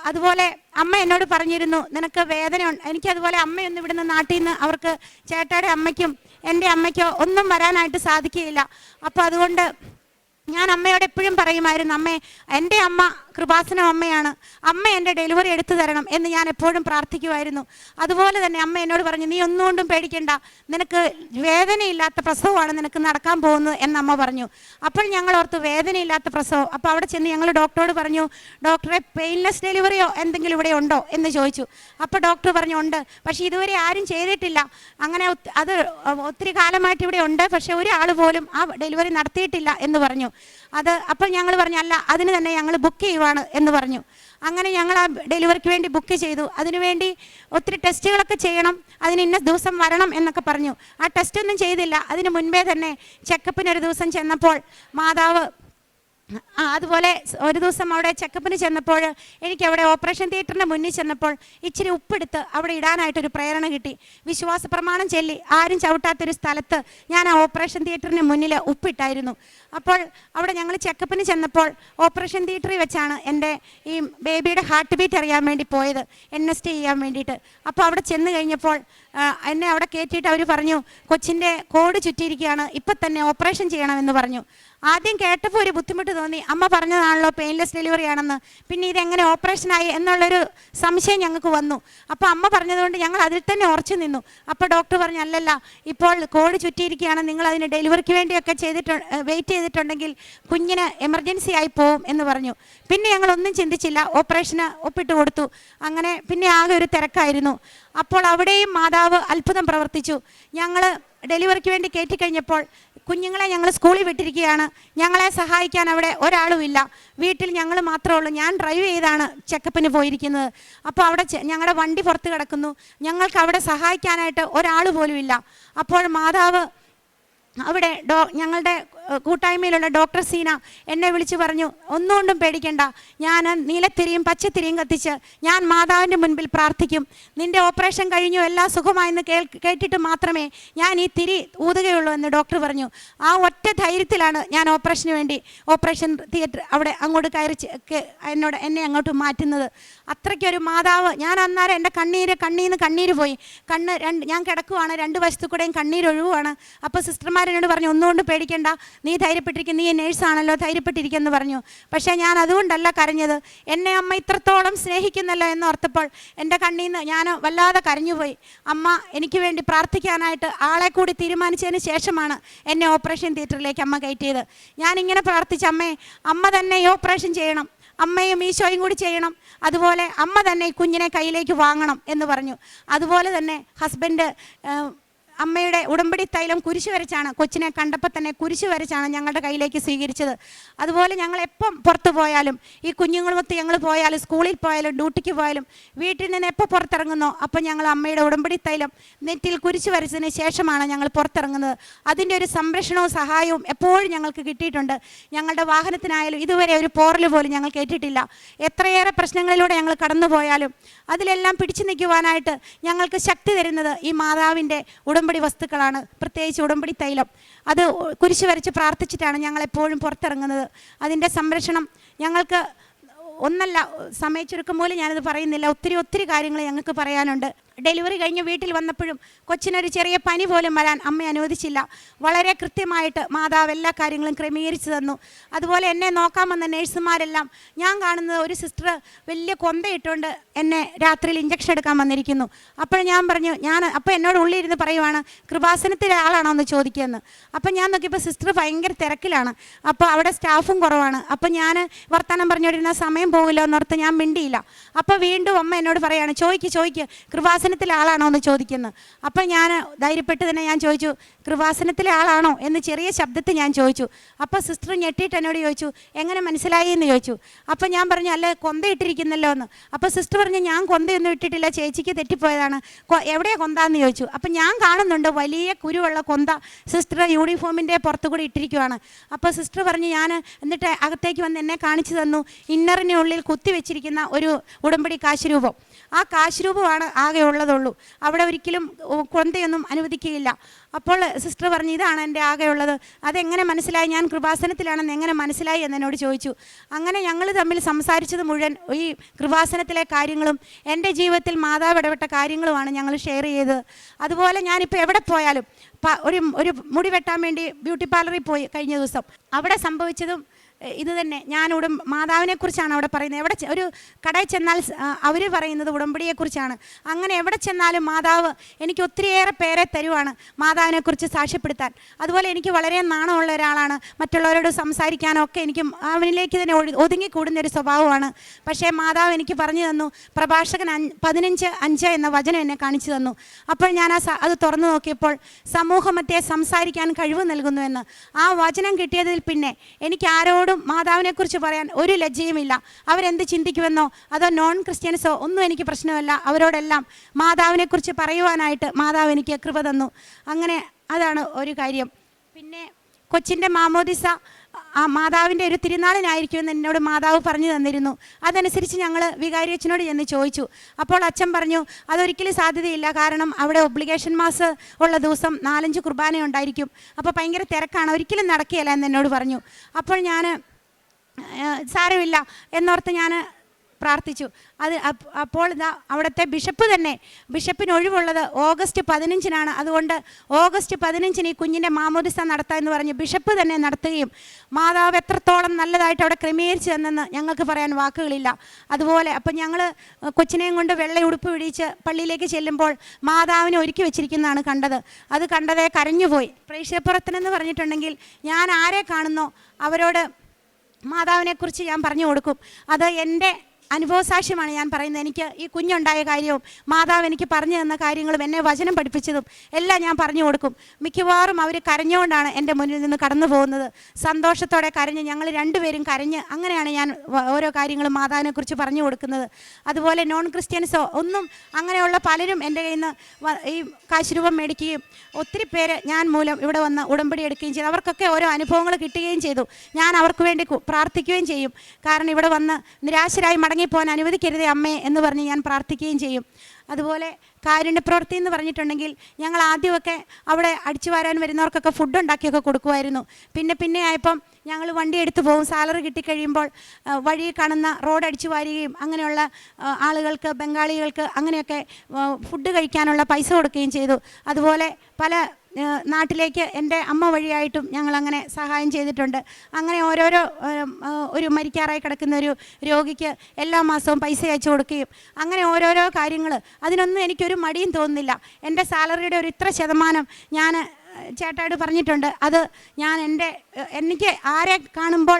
അതുപോലെ അമ്മ എന്നോട് പറഞ്ഞിരുന്നു, നിനക്ക് വേദന ഉണ്ട്. എനിക്കതുപോലെ അമ്മയൊന്നും ഇവിടുന്ന് നാട്ടിൽ നിന്ന് അവർക്ക് ചേട്ടയുടെ അമ്മയ്ക്കും എൻ്റെ അമ്മയ്ക്കോ ഒന്നും വരാനായിട്ട് സാധിക്കുകയില്ല. അപ്പോൾ അതുകൊണ്ട് ഞാൻ അമ്മയോട് എപ്പോഴും പറയുമായിരുന്നു, അമ്മേ എൻ്റെ അമ്മ കൃപാസനം അമ്മയാണ്, അമ്മ എൻ്റെ ഡെലിവറി എടുത്തു തരണം എന്ന് ഞാൻ എപ്പോഴും പ്രാർത്ഥിക്കുമായിരുന്നു. അതുപോലെ തന്നെ അമ്മ എന്നോട് പറഞ്ഞു, നീ ഒന്നുകൊണ്ടും പേടിക്കണ്ട, നിനക്ക് വേദനയില്ലാത്ത പ്രസവമാണ് നിനക്ക് നടക്കാൻ പോകുന്നത് എന്നമ്മ പറഞ്ഞു. അപ്പോൾ ഞങ്ങൾ ഓർത്തു, വേദനയില്ലാത്ത പ്രസവം. അപ്പോൾ അവിടെ ചെന്ന് ഞങ്ങൾ ഡോക്ടറോട് പറഞ്ഞു, ഡോക്ടറെ പെയിൻലെസ് ഡെലിവറിയോ എന്തെങ്കിലും ഇവിടെ ഉണ്ടോ എന്ന് ചോദിച്ചു. അപ്പോൾ ഡോക്ടർ പറഞ്ഞു, ഉണ്ട്, പക്ഷേ ഇതുവരെ ആരും ചെയ്തിട്ടില്ല, അങ്ങനെ അത് ഒത്തിരി കാലമായിട്ട് ഇവിടെ ഉണ്ട്, പക്ഷേ ഒരാൾ പോലും ആ ഡെലിവറി നടത്തിയിട്ടില്ല എന്ന് പറഞ്ഞു. അപ്പോൾ ഞങ്ങൾ പറഞ്ഞു, അല്ല അതിന് തന്നെ ഞങ്ങൾ ബുക്ക് ചെയ്യുവാണ് എന്ന് പറഞ്ഞു. അങ്ങനെ ഞങ്ങൾ ആ ഡെലിവറിക്ക് വേണ്ടി ബുക്ക് ചെയ്തു. അതിനുവേണ്ടി ഒത്തിരി ടെസ്റ്റുകളൊക്കെ ചെയ്യണം, അതിന് ഇന്ന ദിവസം വരണം എന്നൊക്കെ പറഞ്ഞു. ആ ടെസ്റ്റൊന്നും ചെയ്തില്ല. അതിന് മുൻപേ തന്നെ ചെക്കപ്പിനൊരു ദിവസം ചെന്നപ്പോൾ മാതാവ് അതുപോലെ ഒരു ദിവസം അവിടെ ചെക്കപ്പിന് ചെന്നപ്പോൾ എനിക്ക് അവിടെ ഓപ്പറേഷൻ തിയേറ്ററിൻ്റെ മുന്നിൽ ചെന്നപ്പോൾ ഇച്ചിരി ഉപ്പെടുത്ത് അവിടെ ഇടാനായിട്ടൊരു പ്രേരണ കിട്ടി. വിശ്വാസ പ്രമാണം ചൊല്ലി ആരും ചവിട്ടാത്തൊരു സ്ഥലത്ത് ഞാൻ ആ ഓപ്പറേഷൻ തിയേറ്ററിന് മുന്നിൽ ഉപ്പിട്ടായിരുന്നു. അപ്പോൾ അവിടെ ഞങ്ങൾ ചെക്കപ്പിന് ചെന്നപ്പോൾ ഓപ്പറേഷൻ തിയേറ്ററിൽ വെച്ചാണ് എൻ്റെ ഈ ബേബിയുടെ ഹാർട്ട് ബീറ്റ് അറിയാൻ വേണ്ടി പോയത്, NST ചെയ്യാൻ വേണ്ടിയിട്ട്. അപ്പോൾ അവിടെ ചെന്ന് കഴിഞ്ഞപ്പോൾ എന്നെ അവിടെ കയറ്റിയിട്ട് അവർ പറഞ്ഞു, കൊച്ചിൻ്റെ കോഡ് ചുറ്റിയിരിക്കുകയാണ്, ഇപ്പം തന്നെ ഓപ്പറേഷൻ ചെയ്യണമെന്ന് പറഞ്ഞു. ആദ്യം കേട്ടപ്പോൾ ഒരു ബുദ്ധിമുട്ട് തോന്നി. അമ്മ പറഞ്ഞതാണല്ലോ പെയിൻലെസ് ഡെലിവറി ആണെന്ന്, പിന്നെ ഇതെങ്ങനെ ഓപ്പറേഷനായി എന്നുള്ളൊരു സംശയം ഞങ്ങൾക്ക് വന്നു. അപ്പോൾ അമ്മ പറഞ്ഞതുകൊണ്ട് ഞങ്ങൾ അതിൽ തന്നെ ഉറച്ചു നിന്നു. അപ്പോൾ ഡോക്ടർ പറഞ്ഞു, അല്ലല്ല, ഇപ്പോൾ കോഡ് ചുറ്റിയിരിക്കുകയാണ്, നിങ്ങൾ അതിന് ഡെലിവറിക്ക് വേണ്ടിയൊക്കെ വെയിറ്റ് ചെയ്തിട്ടുണ്ടെങ്കിൽ കുഞ്ഞിന് എമർജൻസി ആയി പോവും എന്ന് പറഞ്ഞു. പിന്നെ ഞങ്ങളൊന്നും ചിന്തിച്ചില്ല, ഓപ്പറേഷന് ഒപ്പിട്ട് കൊടുത്തു. അങ്ങനെ പിന്നെ ആകെ ഒരു തിരക്കായിരുന്നു. അപ്പോൾ അവിടെയും മാതാവ് അത്ഭുതം പ്രവർത്തിച്ചു. ഞങ്ങൾ ഡെലിവറിക്ക് വേണ്ടി കയറ്റിക്കഴിഞ്ഞപ്പോൾ കുഞ്ഞുങ്ങളെ ഞങ്ങൾ സ്കൂളിൽ വിട്ടിരിക്കുകയാണ്. ഞങ്ങളെ സഹായിക്കാൻ അവിടെ ഒരാളുമില്ല. വീട്ടിൽ ഞങ്ങൾ മാത്രമേ ഉള്ളൂ. ഞാൻ ഡ്രൈവ് ചെയ്താണ് ചെക്കപ്പിന് പോയിരിക്കുന്നത്. അപ്പോൾ അവിടെ ഞങ്ങളുടെ വണ്ടി പുറത്ത് കിടക്കുന്നു. ഞങ്ങൾക്ക് അവിടെ സഹായിക്കാനായിട്ട് ഒരാൾ പോലും ഇല്ല. അപ്പോൾ മാതാവ് അവിടെ ഞങ്ങളുടെ കൂട്ടായ്മയിലുള്ള ഡോക്ടർ സീന എന്നെ വിളിച്ച് പറഞ്ഞു, ഒന്നുകൊണ്ടും പേടിക്കണ്ട, ഞാൻ നീലത്തിരിയും പച്ചത്തിരിയും കത്തിച്ച് ഞാൻ മാതാവിൻ്റെ മുൻപിൽ പ്രാർത്ഥിക്കും. നിൻ്റെ ഓപ്പറേഷൻ കഴിഞ്ഞു, എല്ലാം സുഖമായെന്ന് കേട്ടിട്ട് മാത്രമേ ഞാൻ ഈ തിരി ഊതുകയുള്ളൂ എന്ന് ഡോക്ടർ പറഞ്ഞു. ആ ഒറ്റ ധൈര്യത്തിലാണ് ഞാൻ ഓപ്പറേഷൻ തിയേറ്റർ അവിടെ അങ്ങോട്ട് എന്നെ അങ്ങോട്ട് മാറ്റുന്നത്. അത്രയ്ക്കൊരു മാതാവ്. ഞാൻ അന്നേരം എൻ്റെ കണ്ണീന്ന് കണ്ണീര് പോയി. ഞാൻ കിടക്കുവാണ്, 2 വശത്തു കൂടെയും കണ്ണീരൊഴുവാണ്. അപ്പോൾ സിസ്റ്റർമാർ എന്നോട് പറഞ്ഞു, ഒന്നുകൊണ്ട് പേടിക്കണ്ട, നീ ധൈര്യപ്പെട്ടിരിക്കും, നീ നേഴ്സാണല്ലോ, ധൈര്യപ്പെട്ടിരിക്കുമെന്ന് പറഞ്ഞു. പക്ഷേ ഞാൻ അതുകൊണ്ടല്ല കരഞ്ഞത്. എന്നെ അമ്മ ഇത്രത്തോളം സ്നേഹിക്കുന്നല്ലോ എന്നോർത്തപ്പോൾ എൻ്റെ കണ്ണീന്ന് ഞാൻ വല്ലാതെ കരഞ്ഞുപോയി. അമ്മ എനിക്ക് വേണ്ടി പ്രാർത്ഥിക്കാനായിട്ട് ആളെ കൂടി തീരുമാനിച്ചതിന് ശേഷമാണ് എന്നെ ഓപ്പറേഷൻ തിയേറ്ററിലേക്ക് അമ്മ കയറ്റിയത്. ഞാനിങ്ങനെ പ്രാർത്ഥിച്ച, അമ്മ തന്നെ ഈ ഓപ്പറേഷൻ ചെയ്യണം, അമ്മയും ഈശോയും കൂടി ചെയ്യണം, അതുപോലെ അമ്മ തന്നെ ഈ കുഞ്ഞിനെ കയ്യിലേക്ക് വാങ്ങണം എന്ന് പറഞ്ഞു. അതുപോലെ തന്നെ ഹസ്ബൻഡ് അമ്മയുടെ ഉടമ്പടി തൈലം കുരിശ് വരച്ചാണ്, കൊച്ചിനെ കണ്ടപ്പോൾ തന്നെ കുരിശ് വരച്ചാണ് ഞങ്ങളുടെ കയ്യിലേക്ക് സ്വീകരിച്ചത്. അതുപോലെ ഞങ്ങൾ എപ്പം പുറത്ത് പോയാലും, ഈ കുഞ്ഞുങ്ങളുമൊത്ത് ഞങ്ങൾ പോയാലും, സ്കൂളിൽ പോയാലും, ഡ്യൂട്ടിക്ക് പോയാലും, വീട്ടിൽ നിന്ന് എപ്പോൾ പുറത്തിറങ്ങുന്നോ അപ്പോൾ ഞങ്ങൾ അമ്മയുടെ ഉടമ്പടി തൈലം നെറ്റിൽ കുരിശ് വരച്ചതിന് ശേഷമാണ് ഞങ്ങൾ പുറത്തിറങ്ങുന്നത്. അതിൻ്റെ ഒരു സംരക്ഷണവും സഹായവും എപ്പോഴും ഞങ്ങൾക്ക് കിട്ടിയിട്ടുണ്ട്. ഞങ്ങളുടെ വാഹനത്തിനായാലും ഇതുവരെ ഒരു പോറൽ പോലും ഞങ്ങൾ കേട്ടിട്ടില്ല. എത്രയേറെ പ്രശ്നങ്ങളിലൂടെ ഞങ്ങൾ കടന്നു പോയാലും അതിലെല്ലാം പിടിച്ചു നിൽക്കുവാനായിട്ട് ഞങ്ങൾക്ക് ശക്തി തരുന്നത് ഈ മാതാവിൻ്റെ ഉടമ്പടി വസ്തുക്കളാണ്, പ്രത്യേകിച്ച് ഉടമ്പടി തൈലം. അത് കുരിശ് വരച്ച് പ്രാർത്ഥിച്ചിട്ടാണ് ഞങ്ങൾ എപ്പോഴും പുറത്തിറങ്ങുന്നത്. അതിൻ്റെ സംരക്ഷണം ഞങ്ങൾക്ക് ഒന്നല്ല, സമയച്ചുരുക്കം പോലും ഞാനത് പറയുന്നില്ല, ഒത്തിരി കാര്യങ്ങൾ ഞങ്ങൾക്ക് പറയാനുണ്ട്. ഡെലിവറി കഴിഞ്ഞ് വീട്ടിൽ വന്നപ്പോഴും കൊച്ചിനൊരു ചെറിയ പനി പോലും വരാൻ അമ്മ അനുവദിച്ചില്ല. വളരെ കൃത്യമായിട്ട് മാതാവ് എല്ലാ കാര്യങ്ങളും ക്രമീകരിച്ചു തന്നു. അതുപോലെ എന്നെ നോക്കാൻ വന്ന നേഴ്സുമാരെല്ലാം, ഞാൻ കാണുന്നത് ഒരു സിസ്റ്റർ വലിയ കൊന്തയിട്ടുകൊണ്ട് എന്നെ രാത്രിയിൽ ഇഞ്ചക്ഷൻ എടുക്കാൻ വന്നിരിക്കുന്നു. അപ്പോൾ ഞാൻ പറഞ്ഞു, അപ്പോൾ എന്നോട് ഉള്ളിരുന്ന് പറയുവാണ്, കൃപാസനത്തിലെ ആളാണോ എന്ന് ചോദിക്കുമെന്ന്. അപ്പം ഞാൻ നോക്കിയപ്പോൾ സിസ്റ്റർ ഭയങ്കര തിരക്കിലാണ്. അപ്പോൾ അവിടെ സ്റ്റാഫും കുറവാണ്. അപ്പോൾ ഞാൻ വർത്തമാനം പറഞ്ഞുകൊണ്ടിരുന്ന സമയം പോകില്ലോ എന്നോർത്ത് ഞാൻ മിണ്ടിയില്ല. അപ്പോൾ വീണ്ടും അമ്മ എന്നോട് പറയാണ്, ചോദിക്ക് കൃപാസനത്തിലെ ആളാണോ എന്ന് ചോദിക്കുന്നത്. അപ്പം ഞാൻ ധൈര്യപ്പെട്ട് തന്നെ ഞാൻ ചോദിച്ചു, കൃപാസനത്തിലെ ആളാണോ എന്ന് ചെറിയ ശബ്ദത്തിൽ ഞാൻ ചോദിച്ചു. അപ്പോൾ സിസ്റ്റർ ഞെട്ടിയിട്ട് എന്നോട് ചോദിച്ചു, എങ്ങനെ മനസ്സിലായി എന്ന് ചോദിച്ചു. അപ്പം ഞാൻ പറഞ്ഞു, അല്ല കൊന്ത ഇട്ടിരിക്കുന്നല്ലോ എന്ന്. അപ്പോൾ സിസ്റ്റർ പറഞ്ഞു, ഞാൻ കൊന്തയൊന്നും ഇട്ടിട്ടില്ല, ചേച്ചിക്ക് തെറ്റിപ്പോയതാണ്, എവിടെയാണ് കൊന്താന്ന് ചോദിച്ചു. അപ്പം ഞാൻ കാണുന്നുണ്ട് വലിയ കുരുവുള്ള കൊന്ത സിസ്റ്റർ യൂണിഫോമിൻ്റെ പുറത്തുകൂടി ഇട്ടിരിക്കുവാണ്. അപ്പോൾ സിസ്റ്റർ പറഞ്ഞു, എന്നിട്ട് അകത്തേക്ക് വന്ന് എന്നെ കാണിച്ചു തന്നു ഇന്നറിനുള്ളിൽ കുത്തിവെച്ചിരിക്കുന്ന ഒരു ഉടമ്പടി കാശുരൂപം. ആ കാശുരൂപമാണ് ആകെ ഉള്ളതുള്ളൂ, അവിടെ ഒരിക്കലും കൊന്തയൊന്നും അനുവദിക്കുകയില്ല. അപ്പോൾ സിസ്റ്റർ പറഞ്ഞു, ഇതാണ് എൻ്റെ ആകെയുള്ളത്, അതെങ്ങനെ മനസ്സിലായി, ഞാൻ കൃപാസനത്തിലാണെന്ന് എങ്ങനെ മനസ്സിലായി എന്നോട് ചോദിച്ചു. അങ്ങനെ ഞങ്ങൾ തമ്മിൽ സംസാരിച്ചത് മുഴുവൻ ഈ കൃപാസനത്തിലെ കാര്യങ്ങളും എൻ്റെ ജീവിതത്തിൽ മാതാവ് ഇടപെട്ട കാര്യങ്ങളുമാണ് ഞങ്ങൾ ഷെയർ ചെയ്തത്. അതുപോലെ ഞാനിപ്പോൾ എവിടെ പോയാലും, ഒരു മുടി വെട്ടാൻ വേണ്ടി ബ്യൂട്ടി പാർലറിൽ പോയി കഴിഞ്ഞ ദിവസം, അവിടെ സംഭവിച്ചതും ഇത് തന്നെ. മാതാവിനെ കുറിച്ചാണ് അവിടെ പറയുന്നത്. എവിടെ ഒരു കടയിൽ ചെന്നാൽ അവർ പറയുന്നത് ഉടമ്പടിയെക്കുറിച്ചാണ്. അങ്ങനെ എവിടെ ചെന്നാലും മാതാവ് എനിക്ക് ഒത്തിരിയേറെ പേരെ തരുവാണ് മാതാവിനെക്കുറിച്ച് സാക്ഷ്യപ്പെടുത്താൻ. അതുപോലെ എനിക്ക് വളരെ നാണമുള്ള ഒരാളാണ്, മറ്റുള്ളവരോട് സംസാരിക്കാനോ ഒക്കെ എനിക്ക് അവനിലേക്ക് തന്നെ ഒതുങ്ങിക്കൂടുന്നൊരു സ്വഭാവമാണ്. പക്ഷേ മാതാവ് എനിക്ക് പറഞ്ഞു തന്നു, പ്രഭാഷകൻ 15:5 എന്ന വചനം എന്നെ കാണിച്ചു തന്നു. അപ്പോൾ ഞാൻ അത് തുറന്നു നോക്കിയപ്പോൾ സമൂഹമധ്യേ സംസാരിക്കാൻ കഴിവ് നൽകുന്നുവെന്ന്. ആ വചനം കിട്ടിയതിൽ പിന്നെ എനിക്ക് ആരോടും മാതാവിനെക്കുറിച്ച് പറയാൻ ഒരു ലജ്ജയുമില്ല. അവരെന്ത് ചിന്തിക്കുമെന്നോ അതോ നോൺ ക്രിസ്ത്യൻസോ ഒന്നും എനിക്ക് പ്രശ്നമല്ല. അവരോടെല്ലാം മാതാവിനെക്കുറിച്ച് പറയുവാനായിട്ട് മാതാവ് എനിക്ക് കൃപ തന്നു. അങ്ങനെ അതാണ് ഒരു കാര്യം. പിന്നെ കൊച്ചിൻ്റെ മാമോദിസ മാതാവിൻ്റെ ഒരു തിരുനാളിനായിരിക്കുമെന്ന് എന്നോട് മാതാവ് പറഞ്ഞു തന്നിരുന്നു. അതനുസരിച്ച് ഞങ്ങൾ വികാരി അച്ഛനോട് ചെന്ന് ചോദിച്ചു. അപ്പോൾ അച്ഛൻ പറഞ്ഞു, അതൊരിക്കലും സാധ്യതയില്ല, കാരണം അവിടെ ഒബ്ലിഗേഷൻ മാസ് ഉള്ള ദിവസം 4-5 കുർബാന ഉണ്ടായിരിക്കും, അപ്പോൾ ഭയങ്കര തിരക്കാണ്, ഒരിക്കലും നടക്കുകയില്ല എന്ന് എന്നോട് പറഞ്ഞു. അപ്പോൾ ഞാൻ സാരമില്ല എന്നോർത്ത് ഞാൻ പ്രാർത്ഥിച്ചു. അപ്പോൾ അവിടുത്തെ ബിഷപ്പിന് ഒഴിവുള്ളത് ഓഗസ്റ്റ് 15-നാണ്. അതുകൊണ്ട് ഓഗസ്റ്റ് 15-ന് ഈ കുഞ്ഞിൻ്റെ മാമോദിസ നടത്താം എന്ന് പറഞ്ഞ് ബിഷപ്പ് തന്നെ നടത്തുകയും മാതാവ് എത്രത്തോളം നല്ലതായിട്ട് അവിടെ ക്രമീകരിച്ചു തന്നെന്ന് ഞങ്ങൾക്ക് പറയാൻ വാക്കുകളില്ല. അതുപോലെ അപ്പം ഞങ്ങൾ കൊച്ചിനെയും കൊണ്ട് വെള്ള ഉടുപ്പ് പിടിച്ച് പള്ളിയിലേക്ക് ചെല്ലുമ്പോൾ മാതാവിനെ ഒരുക്കി വെച്ചിരിക്കുന്നതാണ് കണ്ടത്. അത് കണ്ടതേ കരഞ്ഞുപോയി. പ്രേക്ഷിതപ്രവർത്തനം പറഞ്ഞിട്ടുണ്ടെങ്കിൽ ഞാൻ ആരെ കാണുന്നോ അവരോട് മാതാവിനെക്കുറിച്ച് ഞാൻ പറഞ്ഞു കൊടുക്കും. അത് എൻ്റെ അനുഭവസാക്ഷ്യമാണ് ഞാൻ പറയുന്നത്. എനിക്ക് ഈ കുഞ്ഞുണ്ടായ കാര്യവും മാതാവ് എനിക്ക് പറഞ്ഞു തന്ന കാര്യങ്ങളും എന്നെ വചനം പഠിപ്പിച്ചതും എല്ലാം ഞാൻ പറഞ്ഞു കൊടുക്കും. മിക്കവാറും അവർ കരഞ്ഞുകൊണ്ടാണ് എൻ്റെ മുന്നിൽ നിന്ന് കടന്നു പോകുന്നത്. സന്തോഷത്തോടെ കരഞ്ഞ് ഞങ്ങൾ രണ്ടുപേരും കരഞ്ഞ് അങ്ങനെയാണ് ഞാൻ ഓരോ കാര്യങ്ങളും മാതാവിനെക്കുറിച്ച് പറഞ്ഞു കൊടുക്കുന്നത്. അതുപോലെ നോൺ ക്രിസ്ത്യൻസോ ഒന്നും അങ്ങനെയുള്ള പലരും എൻ്റെ കയ്യിൽ നിന്ന് ഈ കാശ് രൂപം മേടിക്കുകയും ഒത്തിരി പേര് ഞാൻ മൂലം ഇവിടെ വന്ന് ഉടമ്പടി എടുക്കുകയും ചെയ്തു. അവർക്കൊക്കെ ഓരോ അനുഭവങ്ങൾ കിട്ടുകയും ചെയ്തു. ഞാൻ അവർക്ക് വേണ്ടി പ്രാർത്ഥിക്കുകയും ചെയ്യും. കാരണം ഇവിടെ വന്ന് നിരാശരായി പോകാൻ അനുവദിക്കരുതേ അമ്മേ എന്ന് പറഞ്ഞ് ഞാൻ പ്രാർത്ഥിക്കുകയും ചെയ്യും. അതുപോലെ കാരുണ്യപ്രവൃത്തി എന്ന് പറഞ്ഞിട്ടുണ്ടെങ്കിൽ ഞങ്ങൾ ആദ്യമൊക്കെ അവിടെ അടിച്ചു വാരാൻ വരുന്നവർക്കൊക്കെ ഫുഡ് ഉണ്ടാക്കിയൊക്കെ കൊടുക്കുമായിരുന്നു. പിന്നെ ആയപ്പം ഞങ്ങൾ വണ്ടി എടുത്തു പോകും. സാലറി കിട്ടിക്കഴിയുമ്പോൾ വഴി കാണുന്ന റോഡ് അടിച്ചു വാരുകയും അങ്ങനെയുള്ള ആളുകൾക്ക്, ബംഗാളികൾക്ക് അങ്ങനെയൊക്കെ ഫുഡ് കഴിക്കാനുള്ള പൈസ കൊടുക്കുകയും ചെയ്തു. അതുപോലെ പല നാട്ടിലേക്ക് എൻ്റെ അമ്മ വഴിയായിട്ടും ഞങ്ങളങ്ങനെ സഹായം ചെയ്തിട്ടുണ്ട്. അങ്ങനെ ഓരോരോ ഒരു മരിക്കാറായി കിടക്കുന്ന ഒരു രോഗിക്ക് എല്ലാ മാസവും പൈസ അയച്ചു കൊടുക്കുകയും അങ്ങനെ ഓരോരോ കാര്യങ്ങൾ. അതിനൊന്നും എനിക്കൊരു മടിയും തോന്നുന്നില്ല. എൻ്റെ സാലറിയുടെ ഒരു ഇത്ര ശതമാനം ഞാൻ ചേട്ടായിട്ട് പറഞ്ഞിട്ടുണ്ട്. അത് ഞാൻ എനിക്ക് ആരെ കാണുമ്പോൾ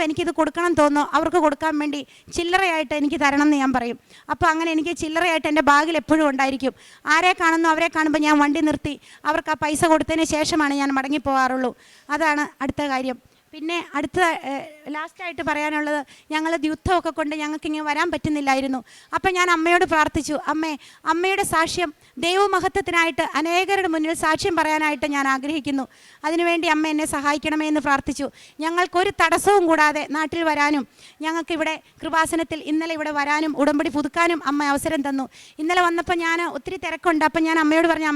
എനിക്കിത് കൊടുക്കണം തോന്നുന്നു അവർക്ക് കൊടുക്കാൻ വേണ്ടി ചില്ലറയായിട്ട് എനിക്ക് തരണം എന്ന് ഞാൻ പറയും. അപ്പോൾ അങ്ങനെ എനിക്ക് ചില്ലറയായിട്ട് എൻ്റെ ബാഗിൽ എപ്പോഴും ഉണ്ടായിരിക്കും. ആരെ കാണുന്നു അവരെ കാണുമ്പോൾ ഞാൻ വണ്ടി നിർത്തി അവർക്ക് ആ പൈസ കൊടുത്തതിന് ശേഷമാണ് ഞാൻ മടങ്ങിപ്പോകാറുള്ളൂ. അതാണ് അടുത്ത കാര്യം. പിന്നെ അടുത്ത ലാസ്റ്റായിട്ട് പറയാനുള്ളത്, ഞങ്ങൾ യുദ്ധമൊക്കെ കൊണ്ട് ഞങ്ങൾക്കിങ്ങനെ വരാൻ പറ്റുന്നില്ലായിരുന്നു. അപ്പം ഞാൻ അമ്മയോട് പ്രാർത്ഥിച്ചു, അമ്മയുടെ സാക്ഷ്യം ദൈവമഹത്വത്തിനായിട്ട് അനേകരുടെ മുന്നിൽ സാക്ഷ്യം പറയാനായിട്ട് ഞാൻ ആഗ്രഹിക്കുന്നു. അതിനുവേണ്ടി അമ്മ എന്നെ സഹായിക്കണമേ എന്ന് പ്രാർത്ഥിച്ചു. ഞങ്ങൾക്കൊരു തടസ്സവും കൂടാതെ നാട്ടിൽ വരാനും ഞങ്ങൾക്കിവിടെ കൃപാസനത്തിൽ ഇന്നലെ ഇവിടെ വരാനും ഉടമ്പടി പുതുക്കാനും അമ്മ അവസരം തന്നു. ഇന്നലെ വന്നപ്പോൾ ഞാൻ ഒത്തിരി തിരക്കുണ്ട്. അപ്പം ഞാൻ അമ്മയോട് പറഞ്ഞു,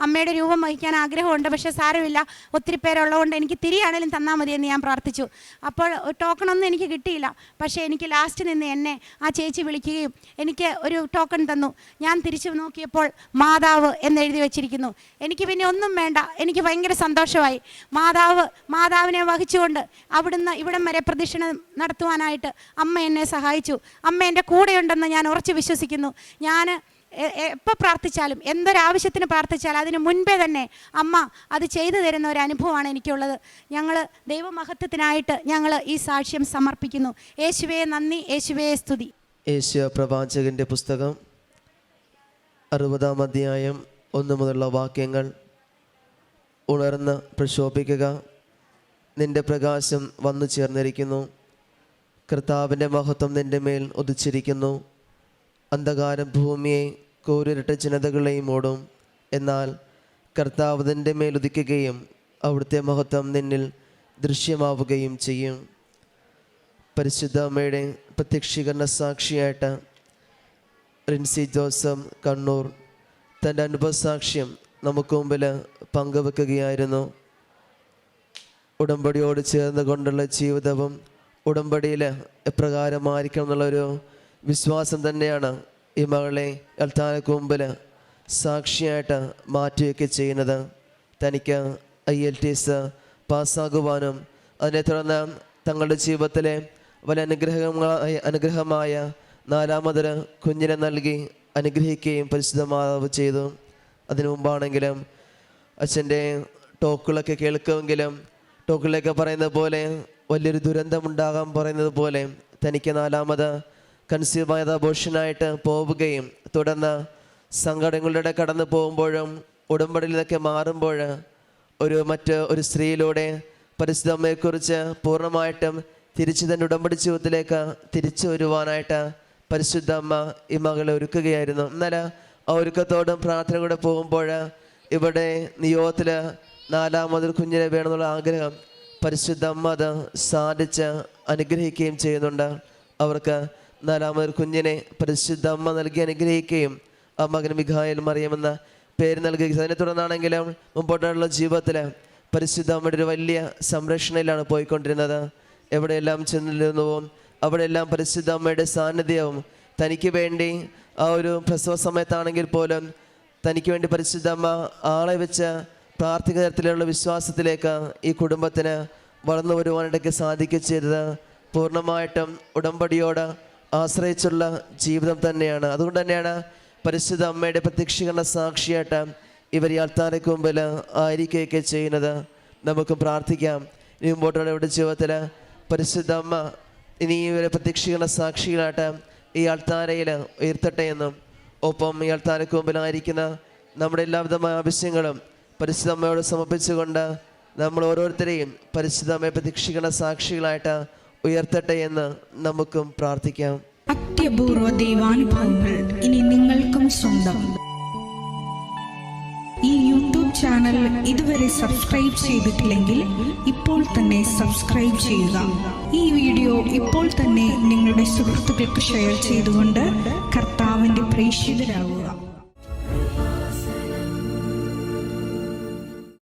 അമ്മയുടെ രൂപം വഹിക്കാൻ ആഗ്രഹമുണ്ട്, പക്ഷേ സാരമില്ല, ഒത്തിരി പേരുള്ളതുകൊണ്ട് എനിക്ക് തിരിയാണേലും തന്നാൽ മതിയെന്ന് ഞാൻ പ്രാർത്ഥിച്ചു. അപ്പോൾ ടോക്കണൊന്നും എനിക്ക് കിട്ടിയില്ല. പക്ഷേ എനിക്ക് ലാസ്റ്റ് നിന്ന് എന്നെ ആ ചേച്ചി വിളിക്കുകയും എനിക്ക് ഒരു ടോക്കൺ തന്നു. ഞാൻ തിരിച്ചു നോക്കിയപ്പോൾ മാതാവ് എന്നെഴുതി വെച്ചിരിക്കുന്നു. എനിക്ക് പിന്നെ ഒന്നും വേണ്ട, എനിക്ക് ഭയങ്കര സന്തോഷമായി. മാതാവിനെ വഹിച്ചുകൊണ്ട് അവിടുന്ന് ഇവിടം വരെ പ്രദക്ഷിണം നടത്തുവാനായിട്ട് അമ്മ എന്നെ സഹായിച്ചു. അമ്മ എൻ്റെ കൂടെയുണ്ടെന്ന് ഞാൻ ഉറച്ചു വിശ്വസിക്കുന്നു. ഞാൻ എപ്പോൾ പ്രാർത്ഥിച്ചാലും എന്തൊരാവശ്യത്തിന് പ്രാർത്ഥിച്ചാലും അതിന് മുൻപേ തന്നെ അമ്മ അത് ചെയ്തു തരുന്ന ഒരു അനുഭവമാണ് എനിക്കുള്ളത്. ഞങ്ങൾ ദൈവമഹത്വത്തിനായിട്ട് ഞങ്ങൾ ഈ സാക്ഷ്യം സമർപ്പിക്കുന്നു. യേശുവേ നന്ദി, യേശുവേ സ്തുതി. യേശയ്യാ പ്രവാചകന്റെ പുസ്തകം 60-ാം അധ്യായം 1 മുതലുള്ള വാക്യങ്ങൾ. ഉണർന്ന് പ്രക്ഷോഭിക്കുക, നിന്റെ പ്രകാശം വന്നു ചേർന്നിരിക്കുന്നു. കർത്താവിൻ്റെ മഹത്വം നിന്റെ മേൽ ഉദിച്ചിരിക്കുന്നു. അന്ധകാരം ഭൂമിയെ കോരിരട്ട ജനതകളെയും മൂടും. എന്നാൽ കർത്താവ് നിന്റെ മേൽ ഉദിക്കുകയും അവിടുത്തെ മഹത്വം നിന്നിൽ ദൃശ്യമാവുകയും ചെയ്യും. പരിശുദ്ധ അമ്മയുടെ പ്രത്യക്ഷീകരണ സാക്ഷിയായിട്ട് റിൻസി ജോസഫ് കണ്ണൂർ തൻ്റെ അനുഭവസാക്ഷ്യം നമുക്ക് മുമ്പിൽ പങ്കുവെക്കുകയായിരുന്നു. ഉടമ്പടിയോട് ചേർന്ന് കൊണ്ടുള്ള ജീവിതവും ഉടമ്പടിയിൽ എപ്രകാരമായിരിക്കണം എന്നുള്ളൊരു വിശ്വാസം തന്നെയാണ് ഈ മകളെ അൽത്താരക്ക് മുമ്പിൽ സാക്ഷിയായിട്ട് മാറ്റുകയൊക്കെ ചെയ്യുന്നത്. തനിക്ക് IELTS പാസ്സാകുവാനും അതിനെ തുടർന്ന് തങ്ങളുടെ ജീവിതത്തിലെ വലിയ അനുഗ്രഹമായ 4ാമതൊരു കുഞ്ഞിനെ നൽകി അനുഗ്രഹിക്കുകയും പരിശുദ്ധ മാതാവ് ചെയ്തു. അതിനു മുമ്പാണെങ്കിലും അച്ഛൻ്റെ ടോക്കുകളൊക്കെ കേൾക്കുമെങ്കിലും ടോക്കുകളിലൊക്കെ പറയുന്നത് പോലെ വലിയൊരു ദുരന്തമുണ്ടാകാൻ പറയുന്നത് പോലെ തനിക്ക് 4ാമത് കൺസീവായത് അബോർഷനായിട്ട് പോവുകയും തുടർന്ന് സങ്കടങ്ങളുടെ കടന്നു പോകുമ്പോഴും ഉടമ്പടിയിൽ നിന്നൊക്കെ മാറുമ്പോൾ ഒരു സ്ത്രീയിലൂടെ പരിശുദ്ധ അമ്മയെക്കുറിച്ച് പൂർണ്ണമായിട്ടും തിരിച്ച് തൻ്റെ ഉടമ്പടി ജീവിതത്തിലേക്ക് തിരിച്ചു വരുവാനായിട്ട് പരിശുദ്ധ അമ്മ ഈ മകളെ ഒരുക്കുകയായിരുന്നു. എന്നാൽ ആ ഒരുക്കത്തോടും പ്രാർത്ഥന കൂടെ പോകുമ്പോൾ ഇവിടെ നിയോഗത്തിൽ 4ാമതൊരു കുഞ്ഞിനെ വേണമെന്നുള്ള ആഗ്രഹം പരിശുദ്ധ അമ്മ അത് സാധിച്ച് അനുഗ്രഹിക്കുകയും ചെയ്യുന്നുണ്ട്. അവർക്ക് 4ാമതൊരു കുഞ്ഞിനെ പരിശുദ്ധ അമ്മ നൽകി അനുഗ്രഹിക്കുകയും ആ മകന് മിഖായേൽ മറിയമെന്ന പേര് നൽകുകയും അതിനെ തുടർന്നാണെങ്കിലും മുമ്പോട്ടുള്ള ജീവിതത്തിൽ പരിശുദ്ധ അമ്മയുടെ ഒരു വലിയ സംരക്ഷണയിലാണ് പോയിക്കൊണ്ടിരുന്നത്. എവിടെയെല്ലാം ചെന്നിരുന്നുവോ അവിടെയെല്ലാം പരിശുദ്ധ അമ്മയുടെ സാന്നിധ്യവും തനിക്ക് വേണ്ടി ആ ഒരു പ്രസവ സമയത്താണെങ്കിൽ പോലും തനിക്ക് വേണ്ടി പരിശുദ്ധ അമ്മ ആളെ വെച്ച് പ്രാർത്ഥിക്കുന്ന തരത്തിലുള്ള വിശ്വാസത്തിലേക്ക് ഈ കുടുംബത്തിന് വളർന്നു വരുവാനിടയ്ക്ക് സാധിക്കുകയും ചെയ്തത് പൂർണ്ണമായിട്ടും ഉടമ്പടിയോട് ആശ്രയിച്ചുള്ള ജീവിതം തന്നെയാണ്. അതുകൊണ്ട് തന്നെയാണ് പരിശുദ്ധ അമ്മയുടെ പ്രത്യക്ഷീകരണ സാക്ഷിയായിട്ട് ഇവർ ഈ അൾത്താരയ്ക്ക് മുമ്പിൽ ആയിരിക്കുകയൊക്കെ ചെയ്യുന്നത്. നമുക്ക് പ്രാർത്ഥിക്കാം. ഇനി മുമ്പോട്ടുള്ള ഇവിടെ ജീവിതത്തിൽ പരിശുദ്ധ അമ്മ ഇനി ഇവരെ പ്രത്യക്ഷീകരണ സാക്ഷികളായിട്ട് ഈ അൾത്താരയിൽ ഉയർത്തട്ടെ എന്നും ഒപ്പം ഈ അൾത്താരയ്ക്ക് മുമ്പിലായിരിക്കുന്ന നമ്മുടെ എല്ലാവിധമായ ആവശ്യങ്ങളും പരിശുദ്ധ അമ്മയോട് സമർപ്പിച്ചുകൊണ്ട് നമ്മൾ ഓരോരുത്തരെയും പരിശുദ്ധ അമ്മയെ പ്രത്യക്ഷീകരണ സാക്ഷികളായിട്ട് ഉയർത്തട്ടെ എന്ന് നമുക്കും പ്രാർത്ഥിക്കാം. അത്യപൂർവ ദൈവാനുഭവങ്ങൾ ഇനി നിങ്ങൾക്കും സ്വന്തം. ഈ യൂട്യൂബ് ചാനൽ ഇതുവരെ സബ്സ്ക്രൈബ് ചെയ്തിട്ടില്ലെങ്കിൽ ഇപ്പോൾ തന്നെ സബ്സ്ക്രൈബ് ചെയ്യുക. ഈ വീഡിയോ ഇപ്പോൾ തന്നെ നിങ്ങളുടെ സുഹൃത്തുക്കൾക്ക് ഷെയർ ചെയ്തുകൊണ്ട് കർത്താവിൻ്റെ പ്രേക്ഷിതരാകുക.